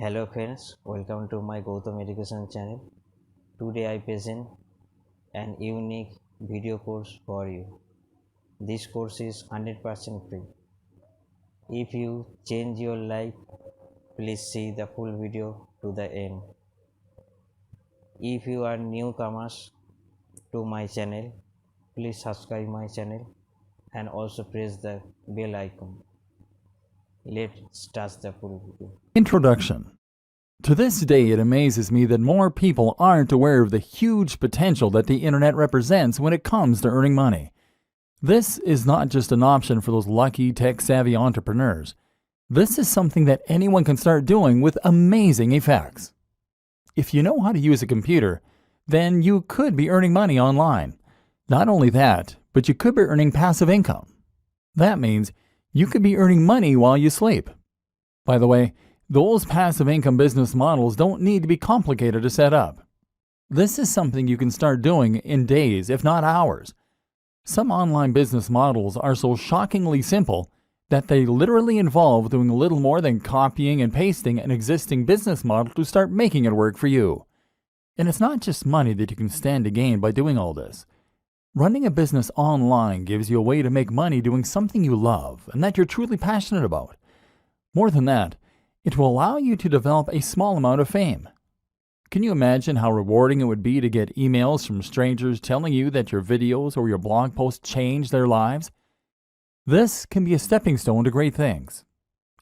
Hello friends, welcome to my Gautam Education channel. Today I present an unique video course for you. This course is 100% free. If you change your life, please see the full video to the end. If you are newcomers to my channel, please subscribe my channel and also press the bell icon. Let's start the full video. Introduction. To this day, it amazes me that more people aren't aware of the huge potential that the internet represents when it comes to earning money. This is not just an option for those lucky, tech-savvy entrepreneurs. This is something that anyone can start doing with amazing effects. If you know how to use a computer, then you could be earning money online. Not only that, but you could be earning passive income. That means you could be earning money while you sleep. By the way, those passive income business models don't need to be complicated to set up. This is something you can start doing in days, if not hours. Some online business models are so shockingly simple that they literally involve doing little more than copying and pasting an existing business model to start making it work for you. And it's not just money that you can stand to gain by doing all this. Running a business online gives you a way to make money doing something you love and that you're truly passionate about. More than that, it will allow you to develop a small amount of fame. Can you imagine how rewarding it would be to get emails from strangers telling you that your videos or your blog posts changed their lives? This can be a stepping stone to great things.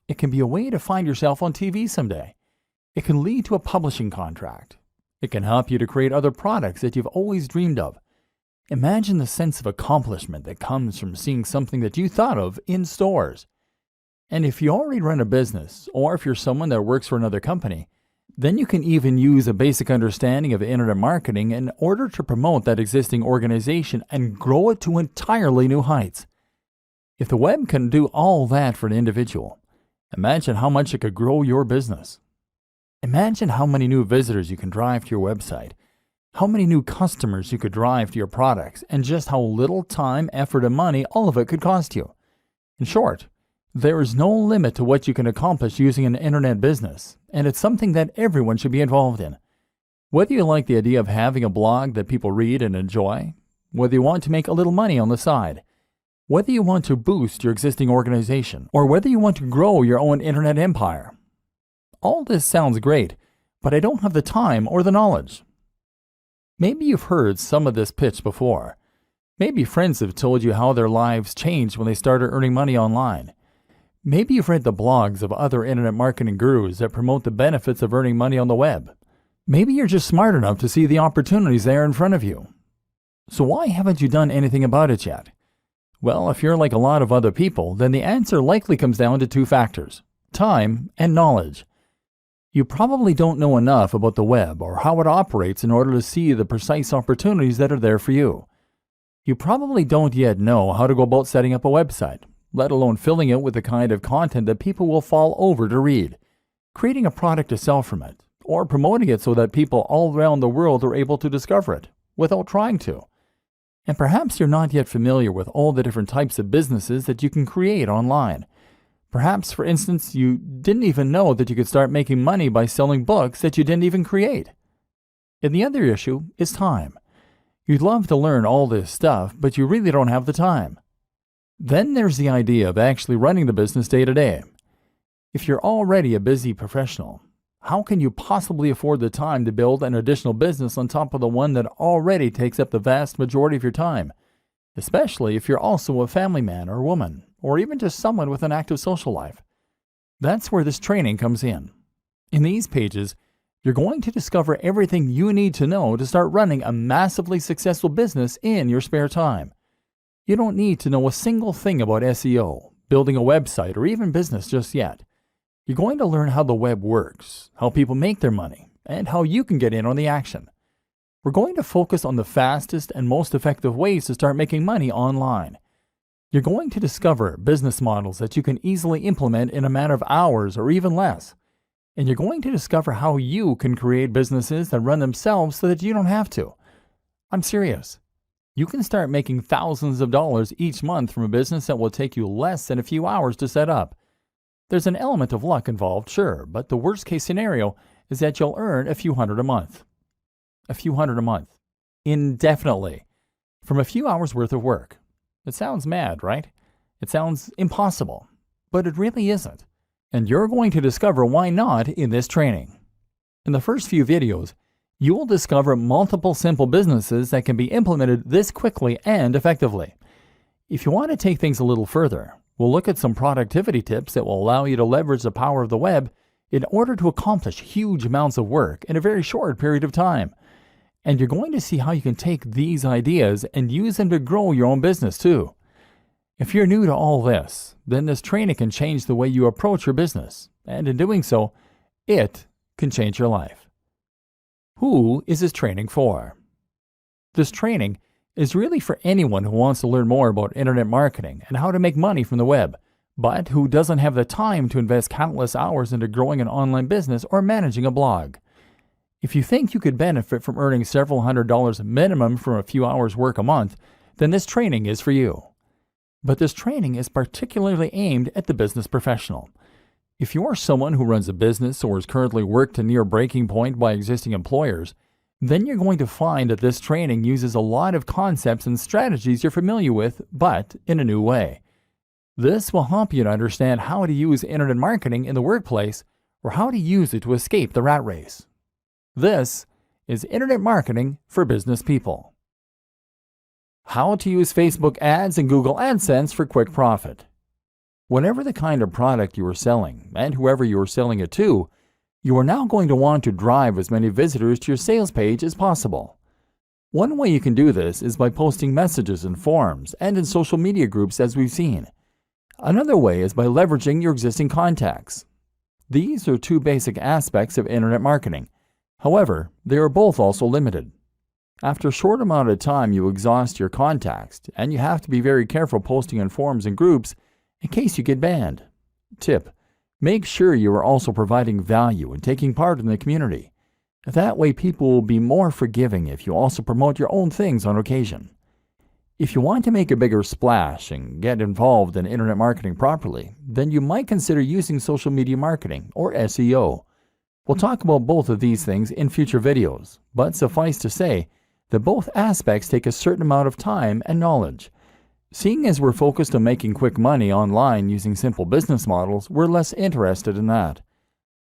It can be a way to find yourself on TV someday. It can lead to a publishing contract. It can help you to create other products that you've always dreamed of. Imagine the sense of accomplishment that comes from seeing something that you thought of in stores. And if you already run a business, or if you're someone that works for another company, then you can even use a basic understanding of internet marketing in order to promote that existing organization and grow it to entirely new heights. If the web can do all that for an individual, imagine how much it could grow your business. Imagine how many new visitors you can drive to your website, how many new customers you could drive to your products, and just how little time, effort, and money all of it could cost you. In short, there is no limit to what you can accomplish using an internet business, and it's something that everyone should be involved in. Whether you like the idea of having a blog that people read and enjoy, whether you want to make a little money on the side, whether you want to boost your existing organization, or whether you want to grow your own internet empire. All this sounds great, but I don't have the time or the knowledge. Maybe you've heard some of this pitch before. Maybe friends have told you how their lives changed when they started earning money online. Maybe you've read the blogs of other internet marketing gurus that promote the benefits of earning money on the web. Maybe you're just smart enough to see the opportunities there in front of you. So why haven't you done anything about it yet? Well, if you're like a lot of other people, then the answer likely comes down to two factors: time and knowledge. You probably don't know enough about the web or how it operates in order to see the precise opportunities that are there for you. You probably don't yet know how to go about setting up a website, let alone filling it with the kind of content that people will fall over to read, creating a product to sell from it, or promoting it so that people all around the world are able to discover it without trying to. And perhaps you're not yet familiar with all the different types of businesses that you can create online. Perhaps, for instance, you didn't even know that you could start making money by selling books that you didn't even create. And the other issue is time. You'd love to learn all this stuff, but you really don't have the time. Then there's the idea of actually running the business day to day. If you're already a busy professional, how can you possibly afford the time to build an additional business on top of the one that already takes up the vast majority of your time? Especially if you're also a family man or woman, or even just someone with an active social life. That's where this training comes in. In these pages, you're going to discover everything you need to know to start running a massively successful business in your spare time. You don't need to know a single thing about SEO, building a website, or even business just yet. You're going to learn how the web works, how people make their money, and how you can get in on the action. We're going to focus on the fastest and most effective ways to start making money online. You're going to discover business models that you can easily implement in a matter of hours or even less. And you're going to discover how you can create businesses that run themselves so that you don't have to. I'm serious. You can start making thousands of dollars each month from a business that will take you less than a few hours to set up. There's an element of luck involved, sure, but the worst case scenario is that you'll earn a few hundred a month. A few hundred a month. Indefinitely. From a few hours worth of work. It sounds mad, right? It sounds impossible. But it really isn't. And you're going to discover why not in this training. In the first few videos, you will discover multiple simple businesses that can be implemented this quickly and effectively. If you want to take things a little further, we'll look at some productivity tips that will allow you to leverage the power of the web in order to accomplish huge amounts of work in a very short period of time. And you're going to see how you can take these ideas and use them to grow your own business too. If you're new to all this, then this training can change the way you approach your business. And in doing so, it can change your life. Who is this training for? This training is really for anyone who wants to learn more about internet marketing and how to make money from the web, but who doesn't have the time to invest countless hours into growing an online business or managing a blog. If you think you could benefit from earning several $100s minimum from a few hours work a month, then this training is for you. But this training is particularly aimed at the business professional. If you are someone who runs a business or is currently worked to near breaking point by existing employers, then you're going to find that this training uses a lot of concepts and strategies you're familiar with, but in a new way. This will help you to understand how to use internet marketing in the workplace or how to use it to escape the rat race. This is Internet Marketing for Business People. How to use Facebook ads and Google AdSense for quick profit. Whatever the kind of product you are selling, and whoever you are selling it to, you are now going to want to drive as many visitors to your sales page as possible. One way you can do this is by posting messages in forums and in social media groups, as we've seen. Another way is by leveraging your existing contacts. These are two basic aspects of internet marketing. However, they are both also limited. After a short amount of time, you exhaust your contacts, and you have to be very careful posting in forums and groups in case you get banned. Tip: make sure you are also providing value and taking part in the community. That way people will be more forgiving if you also promote your own things on occasion. If you want to make a bigger splash and get involved in internet marketing properly, then you might consider using social media marketing, or SEO. We'll talk about both of these things in future videos, but suffice to say that both aspects take a certain amount of time and knowledge. Seeing as we're focused on making quick money online using simple business models, we're less interested in that.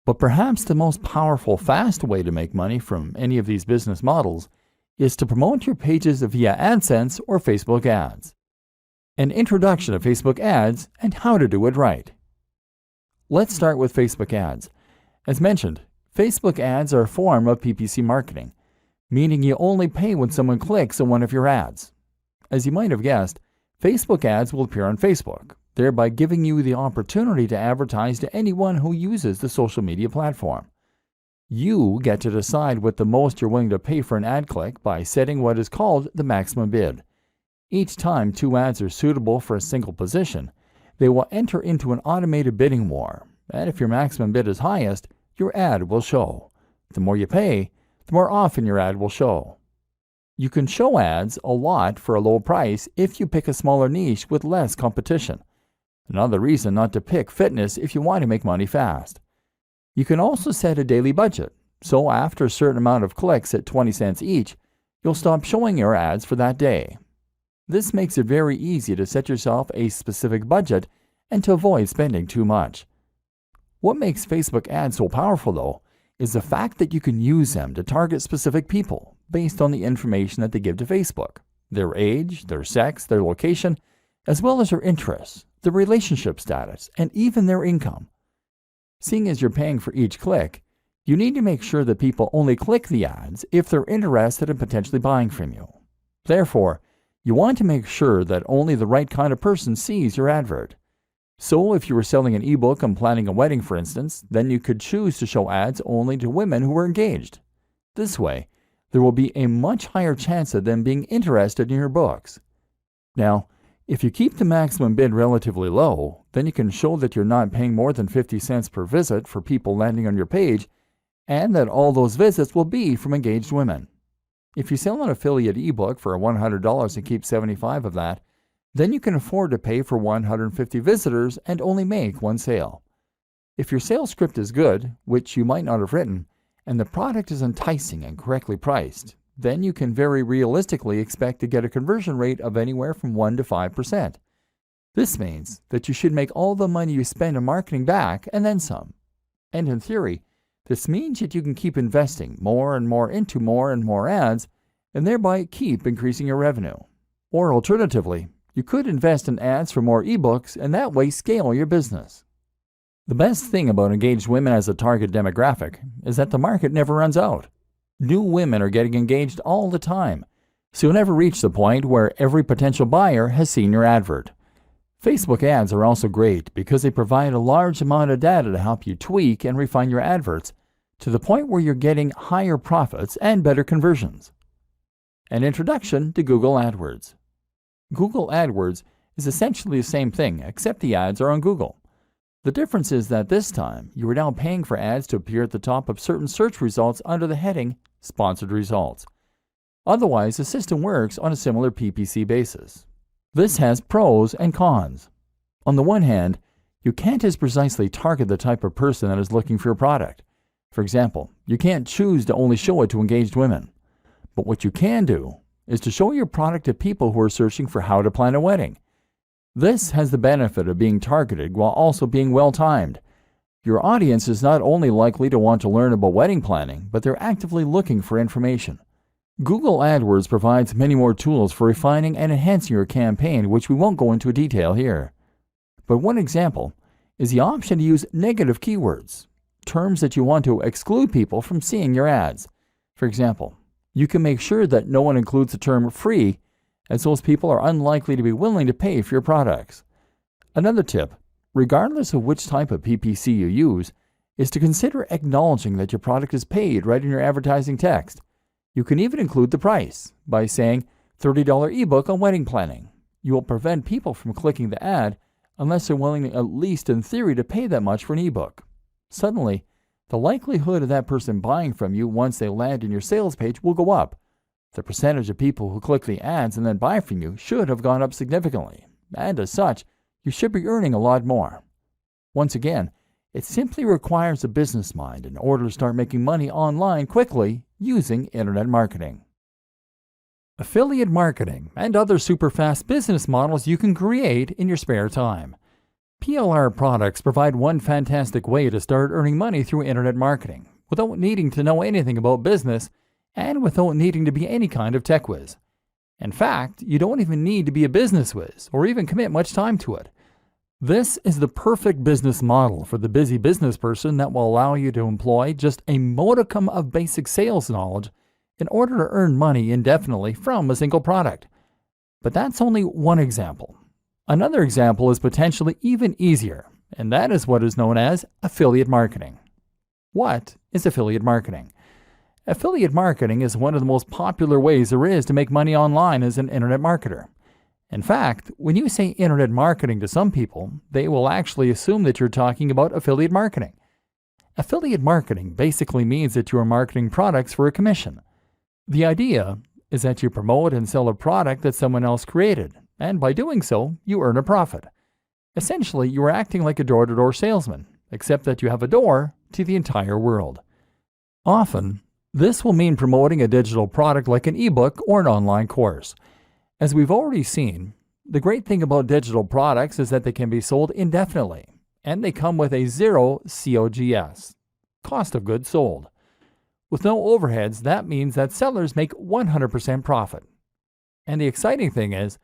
But perhaps the most powerful, fast way to make money from any of these business models is to promote your pages via AdSense or Facebook ads. An introduction to Facebook ads and how to do it right. Let's start with Facebook ads. As mentioned, Facebook ads are a form of PPC marketing, meaning you only pay when someone clicks on one of your ads. As you might have guessed, Facebook ads will appear on Facebook, thereby giving you the opportunity to advertise to anyone who uses the social media platform. You get to decide what the most you're willing to pay for an ad click by setting what is called the maximum bid. Each time two ads are suitable for a single position, they will enter into an automated bidding war, and if your maximum bid is highest, your ad will show. The more you pay, the more often your ad will show. You can show ads a lot for a low price if you pick a smaller niche with less competition. Another reason not to pick fitness if you want to make money fast. You can also set a daily budget, so after a certain amount of clicks at 20 cents each, you'll stop showing your ads for that day. This makes it very easy to set yourself a specific budget and to avoid spending too much. What makes Facebook ads so powerful, though, is the fact that you can use them to target specific people based on the information that they give to Facebook, their age, their sex, their location, as well as their interests, their relationship status, and even their income. Seeing as you're paying for each click, you need to make sure that people only click the ads if they're interested in potentially buying from you. Therefore, you want to make sure that only the right kind of person sees your advert. So if you were selling an ebook and planning a wedding, for instance, then you could choose to show ads only to women who are engaged. This way, there will be a much higher chance of them being interested in your books. Now, if you keep the maximum bid relatively low, then you can show that you're not paying more than 50 cents per visit for people landing on your page, and that all those visits will be from engaged women. If you sell an affiliate ebook for $100 and keep 75 of that, then you can afford to pay for 150 visitors and only make one sale. If your sales script is good, which you might not have written, and the product is enticing and correctly priced, then you can very realistically expect to get a conversion rate of anywhere from 1 to 5%. This means that you should make all the money you spend on marketing back and then some. And in theory, this means that you can keep investing more and more into more and more ads and thereby keep increasing your revenue. Or alternatively, you could invest in ads for more ebooks and that way scale your business. The best thing about engaged women as a target demographic is that the market never runs out. New women are getting engaged all the time, so you'll never reach the point where every potential buyer has seen your advert. Facebook ads are also great because they provide a large amount of data to help you tweak and refine your adverts to the point where you're getting higher profits and better conversions. An introduction to Google AdWords. Google AdWords is essentially the same thing, except the ads are on Google. The difference is that this time, you are now paying for ads to appear at the top of certain search results under the heading Sponsored Results. Otherwise, the system works on a similar PPC basis. This has pros and cons. On the one hand, you can't as precisely target the type of person that is looking for your product. For example, you can't choose to only show it to engaged women. But what you can do is to show your product to people who are searching for how to plan a wedding. This has the benefit of being targeted while also being well-timed. Your audience is not only likely to want to learn about wedding planning, but they're actively looking for information. Google AdWords provides many more tools for refining and enhancing your campaign, which we won't go into detail here. But one example is the option to use negative keywords, terms that you want to exclude people from seeing your ads. For example, you can make sure that no one includes the term free, as those people are unlikely to be willing to pay for your products. Another tip, regardless of which type of PPC you use, is to consider acknowledging that your product is paid right in your advertising text. You can even include the price by saying $30 ebook on wedding planning. You will prevent people from clicking the ad unless they're willing, at least in theory, to pay that much for an ebook. Suddenly, the likelihood of that person buying from you once they land in your sales page will go up. The percentage of people who click the ads and then buy from you should have gone up significantly, and as such, you should be earning a lot more. Once again, it simply requires a business mind in order to start making money online quickly using internet marketing. Affiliate marketing and other super fast business models you can create in your spare time. PLR products provide one fantastic way to start earning money through internet marketing without needing to know anything about business and without needing to be any kind of tech whiz. In fact, you don't even need to be a business whiz or even commit much time to it. This is the perfect business model for the busy business person that will allow you to employ just a modicum of basic sales knowledge in order to earn money indefinitely from a single product. But that's only one example. Another example is potentially even easier, and that is what is known as affiliate marketing. What is affiliate marketing? Affiliate marketing is one of the most popular ways there is to make money online as an internet marketer. In fact, when you say internet marketing to some people, they will actually assume that you're talking about affiliate marketing. Affiliate marketing basically means that you are marketing products for a commission. The idea is that you promote and sell a product that someone else created, and by doing so, you earn a profit. Essentially, you are acting like a door-to-door salesman, except that you have a door to the entire world. Often, this will mean promoting a digital product like an ebook or an online course. As we've already seen, the great thing about digital products is that they can be sold indefinitely, and they come with a zero COGS, cost of goods sold. With no overheads, that means that sellers make 100% profit. And the exciting thing is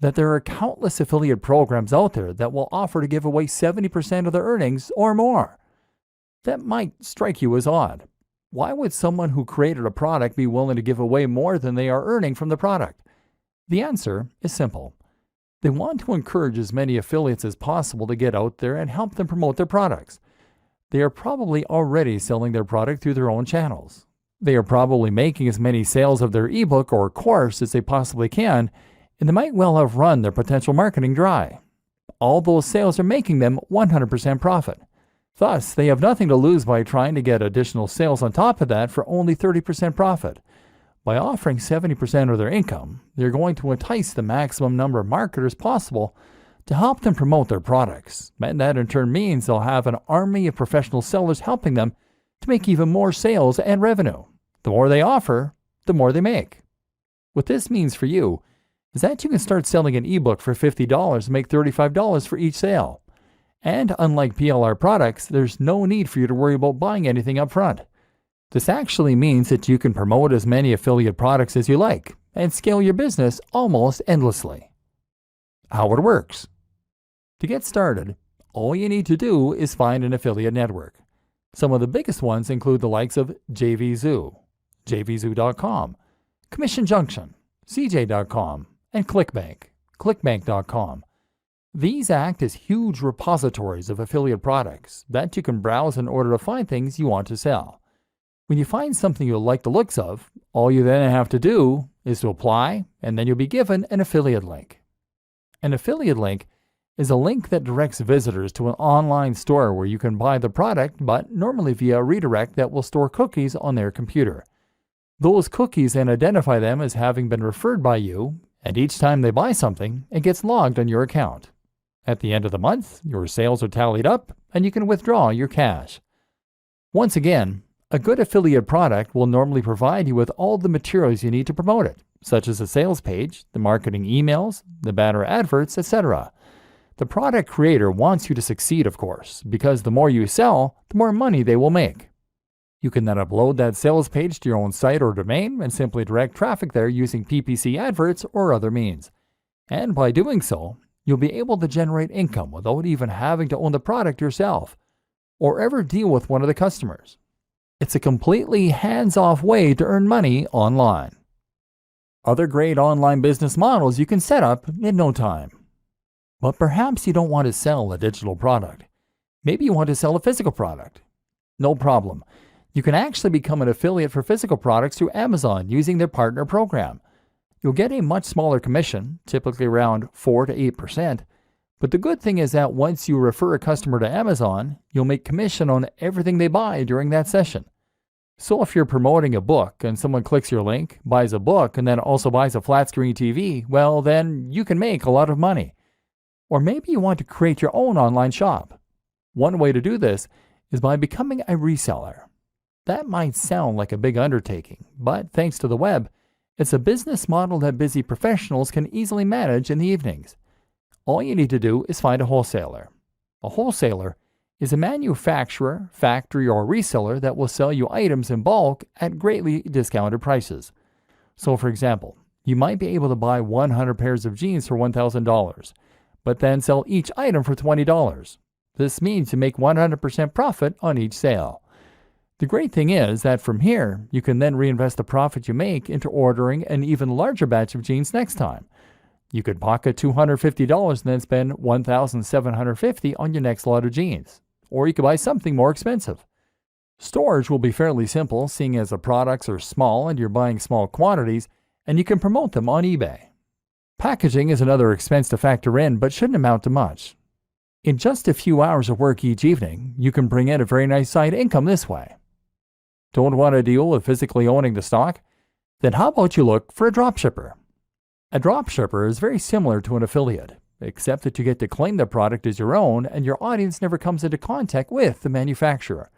that there are countless affiliate programs out there that will offer to give away 70% of their earnings or more. That might strike you as odd. Why would someone who created a product be willing to give away more than they are earning from the product? The answer is simple. They want to encourage as many affiliates as possible to get out there and help them promote their products. They are probably already selling their product through their own channels. They are probably making as many sales of their ebook or course as they possibly can, and they might well have run their potential marketing dry. All those sales are making them 100% profit. Thus, they have nothing to lose by trying to get additional sales on top of that for only 30% profit. By offering 70% of their income, they're going to entice the maximum number of marketers possible to help them promote their products. And that in turn means they'll have an army of professional sellers helping them to make even more sales and revenue. The more they offer, the more they make. What this means for you is that you can start selling an ebook for $50 and make $35 for each sale. And unlike PLR products, there's no need for you to worry about buying anything up front. This actually means that you can promote as many affiliate products as you like and scale your business almost endlessly. How it works. To get started, all you need to do is find an affiliate network. Some of the biggest ones include the likes of JVZoo, JVZoo.com, Commission Junction, CJ.com, and ClickBank, ClickBank.com. These act as huge repositories of affiliate products that you can browse in order to find things you want to sell. When you find something you like the looks of, all you then have to do is to apply, and then you'll be given an affiliate link. An affiliate link is a link that directs visitors to an online store where you can buy the product, but normally via a redirect that will store cookies on their computer. Those cookies then identify them as having been referred by you, and each time they buy something, it gets logged on your account. At the end of the month, your sales are tallied up, and you can withdraw your cash. Once again, a good affiliate product will normally provide you with all the materials you need to promote it, such as a sales page, the marketing emails, the banner adverts, etc. The product creator wants you to succeed, of course, because the more you sell, the more money they will make. You can then upload that sales page to your own site or domain and simply direct traffic there using PPC adverts or other means. And by doing so, you'll be able to generate income without even having to own the product yourself or ever deal with one of the customers. It's a completely hands-off way to earn money online. Other great online business models you can set up in no time. But perhaps you don't want to sell a digital product. Maybe you want to sell a physical product. No problem. You can actually become an affiliate for physical products through Amazon using their partner program. You'll get a much smaller commission, typically around 4 to 8%. But the good thing is that once you refer a customer to Amazon, you'll make commission on everything they buy during that session. So if you're promoting a book and someone clicks your link, buys a book, and then also buys a flat screen TV, well, then you can make a lot of money. Or maybe you want to create your own online shop. One way to do this is by becoming a reseller. That might sound like a big undertaking, but thanks to the web, it's a business model that busy professionals can easily manage in the evenings. All you need to do is find a wholesaler. A wholesaler is a manufacturer, factory, or reseller that will sell you items in bulk at greatly discounted prices. So for example, you might be able to buy 100 pairs of jeans for $1,000, but then sell each item for $20. This means you make 100% profit on each sale. The great thing is that from here, you can then reinvest the profit you make into ordering an even larger batch of jeans next time. You could pocket $250 and then spend $1,750 on your next lot of jeans. Or you could buy something more expensive. Storage will be fairly simple, seeing as the products are small and you're buying small quantities, and you can promote them on eBay. Packaging is another expense to factor in, but shouldn't amount to much. In just a few hours of work each evening, you can bring in a very nice side income this way. Don't want to deal with physically owning the stock? Then how about you look for a dropshipper? A dropshipper is very similar to an affiliate, except that you get to claim the product as your own and your audience never comes into contact with the manufacturer.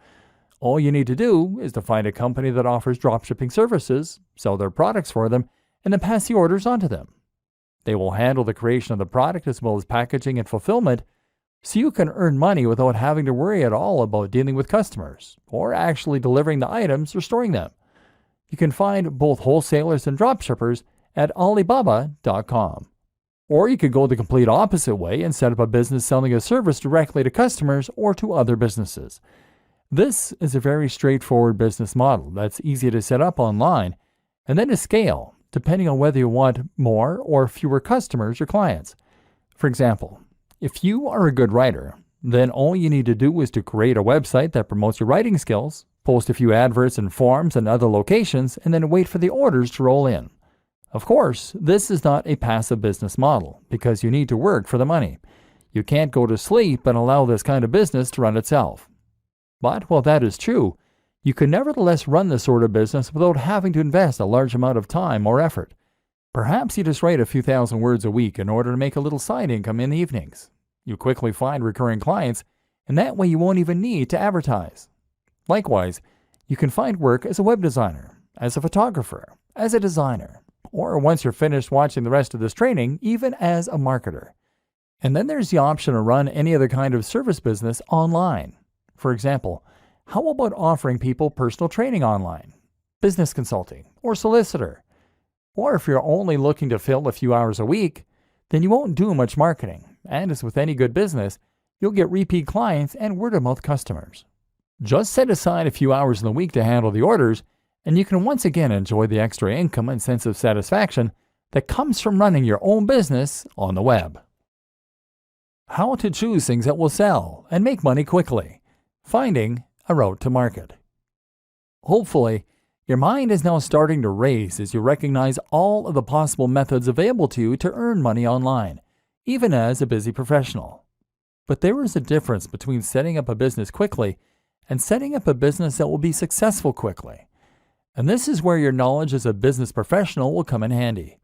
All you need to do is to find a company that offers dropshipping services, sell their products for them, and then pass the orders on to them. They will handle the creation of the product as well as packaging and fulfillment, so you can earn money without having to worry at all about dealing with customers or actually delivering the items or storing them. You can find both wholesalers and dropshippers at Alibaba.com. Or you could go the complete opposite way and set up a business selling a service directly to customers or to other businesses. This is a very straightforward business model that's easy to set up online and then to scale, depending on whether you want more or fewer customers or clients. For example, if you are a good writer, then all you need to do is to create a website that promotes your writing skills, post a few adverts in forums and other locations, and then wait for the orders to roll in. Of course, this is not a passive business model because you need to work for the money. You can't go to sleep and allow this kind of business to run itself. But while that is true, you can nevertheless run this sort of business without having to invest a large amount of time or effort. Perhaps you just write a few thousand words a week in order to make a little side income in the evenings. You quickly find recurring clients, and that way you won't even need to advertise. Likewise, you can find work as a web designer, as a photographer, as a designer, or once you're finished watching the rest of this training, even as a marketer. And then there's the option to run any other kind of service business online. For example, how about offering people personal training online, business consulting, or solicitor? Or if you're only looking to fill a few hours a week, then you won't do much marketing, and as with any good business, you'll get repeat clients and word-of-mouth customers. Just set aside a few hours in the week to handle the orders, and you can once again enjoy the extra income and sense of satisfaction that comes from running your own business on the web. How to choose things that will sell and make money quickly. Finding a route to market. Hopefully, your mind is now starting to race as you recognize all of the possible methods available to you to earn money online, even as a busy professional. But there is a difference between setting up a business quickly and setting up a business that will be successful quickly. And this is where your knowledge as a business professional will come in handy.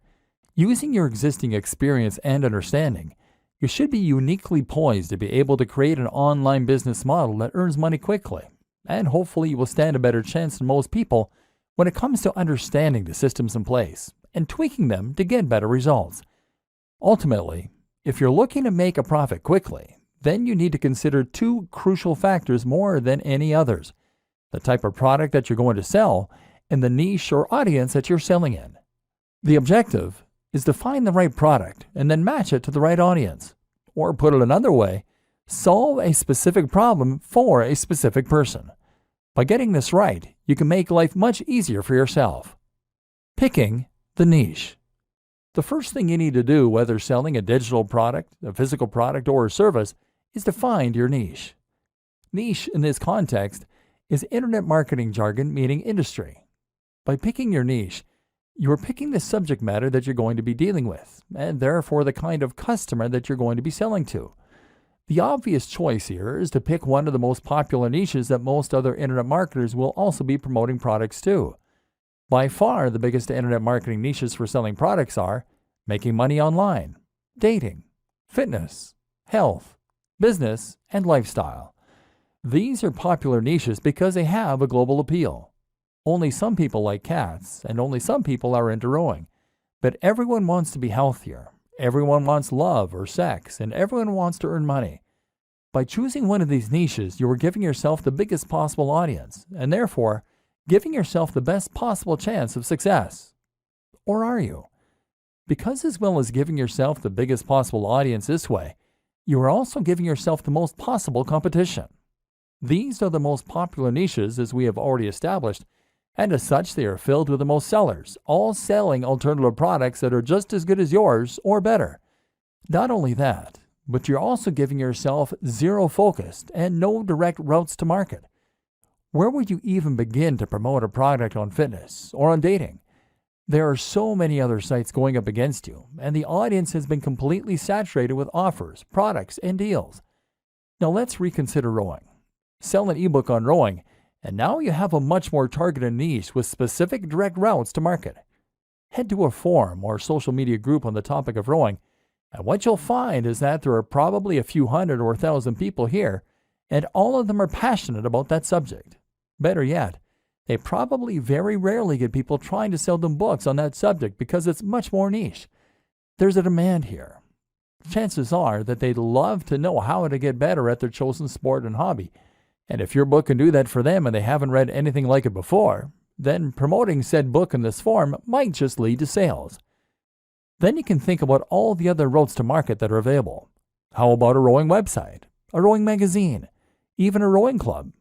Using your existing experience and understanding, you should be uniquely poised to be able to create an online business model that earns money quickly, and hopefully you will stand a better chance than most people when it comes to understanding the systems in place and tweaking them to get better results. Ultimately, if you're looking to make a profit quickly, then you need to consider two crucial factors more than any others: the type of product that you're going to sell and the niche or audience that you're selling in. The objective is to find the right product and then match it to the right audience. Or put it another way, solve a specific problem for a specific person. By getting this right, you can make life much easier for yourself. Picking the niche. The first thing you need to do, whether selling a digital product, a physical product, or a service, is to find your niche. Niche in this context is internet marketing jargon meaning industry. By picking your niche, you are picking the subject matter that you're going to be dealing with, and therefore the kind of customer that you're going to be selling to. The obvious choice here is to pick one of the most popular niches that most other internet marketers will also be promoting products to. By far, the biggest internet marketing niches for selling products are making money online, dating, fitness, health, business, and lifestyle. These are popular niches because they have a global appeal. Only some people like cats, and only some people are into rowing. But everyone wants to be healthier. Everyone wants love or sex, and everyone wants to earn money. By choosing one of these niches, you are giving yourself the biggest possible audience, and therefore giving yourself the best possible chance of success. Or are you? Because as well as giving yourself the biggest possible audience this way, you are also giving yourself the most possible competition. These are the most popular niches, as we have already established, and as such they are filled with the most sellers, all selling alternative products that are just as good as yours or better. Not only that, but you're also giving yourself zero focused and no direct routes to market. Where would you even begin to promote a product on fitness or on dating? There are so many other sites going up against you, and the audience has been completely saturated with offers, products, and deals. Now let's reconsider rowing. Sell an ebook on rowing, and now you have a much more targeted niche with specific direct routes to market. Head to a forum or social media group on the topic of rowing, and what you'll find is that there are probably a few hundred or 1,000 people here, and all of them are passionate about that subject. Better yet, they probably very rarely get people trying to sell them books on that subject because it's much more niche. There's a demand here. Chances are that they'd love to know how to get better at their chosen sport and hobby. And if your book can do that for them and they haven't read anything like it before, then promoting said book in this form might just lead to sales. Then you can think about all the other routes to market that are available. How about a rowing website, a rowing magazine, even a rowing club?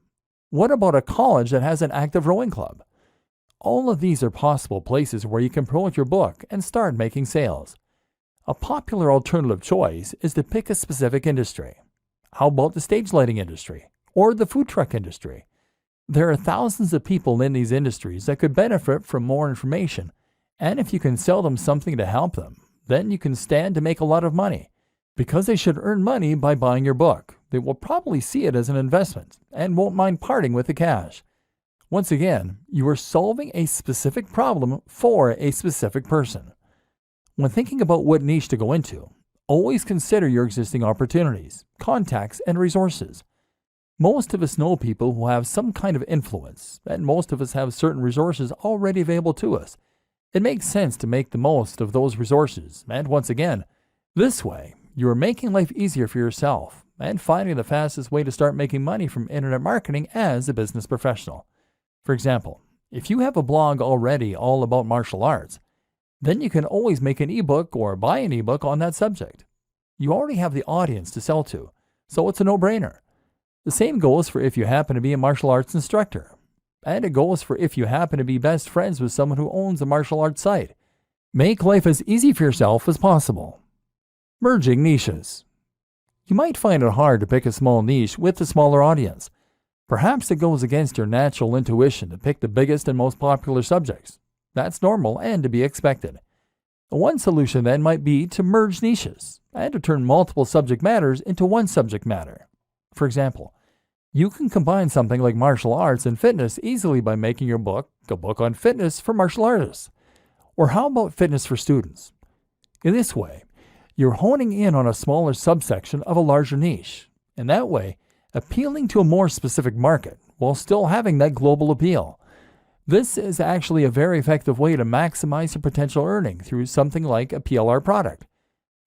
What about a college that has an active rowing club? All of these are possible places where you can promote your book and start making sales. A popular alternative choice is to pick a specific industry. How about the stage lighting industry or the food truck industry? There are thousands of people in these industries that could benefit from more information, and if you can sell them something to help them, then you can stand to make a lot of money. Because they should earn money by buying your book, they will probably see it as an investment and won't mind parting with the cash. Once again, you are solving a specific problem for a specific person. When thinking about what niche to go into, always consider your existing opportunities, contacts, and resources. Most of us know people who have some kind of influence, and most of us have certain resources already available to us. It makes sense to make the most of those resources, and once again, this way, you are making life easier for yourself and finding the fastest way to start making money from internet marketing as a business professional. For example, if you have a blog already all about martial arts, then you can always make an ebook or buy an ebook on that subject. You already have the audience to sell to, so it's a no-brainer. The same goes for if you happen to be a martial arts instructor. And it goes for if you happen to be best friends with someone who owns a martial arts site. Make life as easy for yourself as possible. Merging niches. You might find it hard to pick a small niche with a smaller audience. Perhaps it goes against your natural intuition to pick the biggest and most popular subjects. That's normal and to be expected. One solution then might be to merge niches and to turn multiple subject matters into one subject matter. For example, you can combine something like martial arts and fitness easily by making your book a book on fitness for martial artists. Or how about fitness for students? In this way, you're honing in on a smaller subsection of a larger niche, and that way, appealing to a more specific market while still having that global appeal. This is actually a very effective way to maximize your potential earning through something like a PLR product.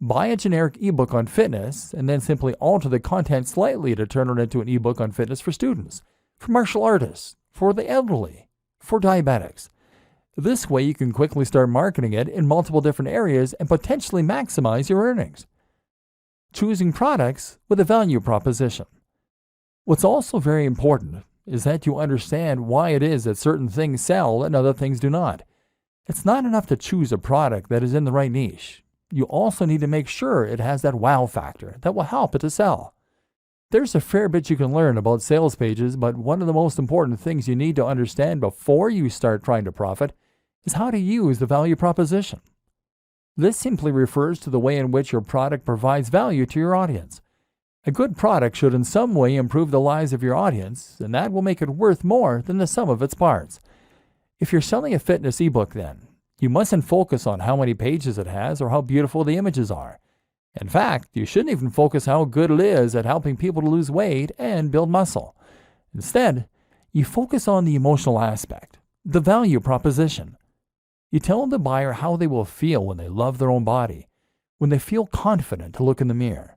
Buy a generic ebook on fitness and then simply alter the content slightly to turn it into an ebook on fitness for students, for martial artists, for the elderly, for diabetics. This way you can quickly start marketing it in multiple different areas and potentially maximize your earnings. Choosing products with a value proposition. What's also very important is that you understand why it is that certain things sell and other things do not. It's not enough to choose a product that is in the right niche. You also need to make sure it has that wow factor that will help it to sell. There's a fair bit you can learn about sales pages, but one of the most important things you need to understand before you start trying to profit is how to use the value proposition. This simply refers to the way in which your product provides value to your audience. A good product should in some way improve the lives of your audience, and that will make it worth more than the sum of its parts. If you're selling a fitness ebook then, you mustn't focus on how many pages it has or how beautiful the images are. In fact, you shouldn't even focus how good it is at helping people to lose weight and build muscle. Instead, you focus on the emotional aspect, the value proposition. You tell the buyer how they will feel when they love their own body, when they feel confident to look in the mirror,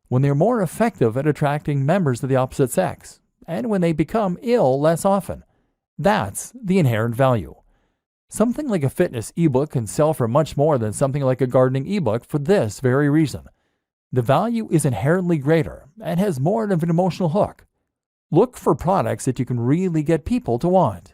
when they're more effective at attracting members of the opposite sex, and when they become ill less often. That's the inherent value. Something like a fitness ebook can sell for much more than something like a gardening ebook for this very reason. The value is inherently greater and has more of an emotional hook. Look for products that you can really get people to want.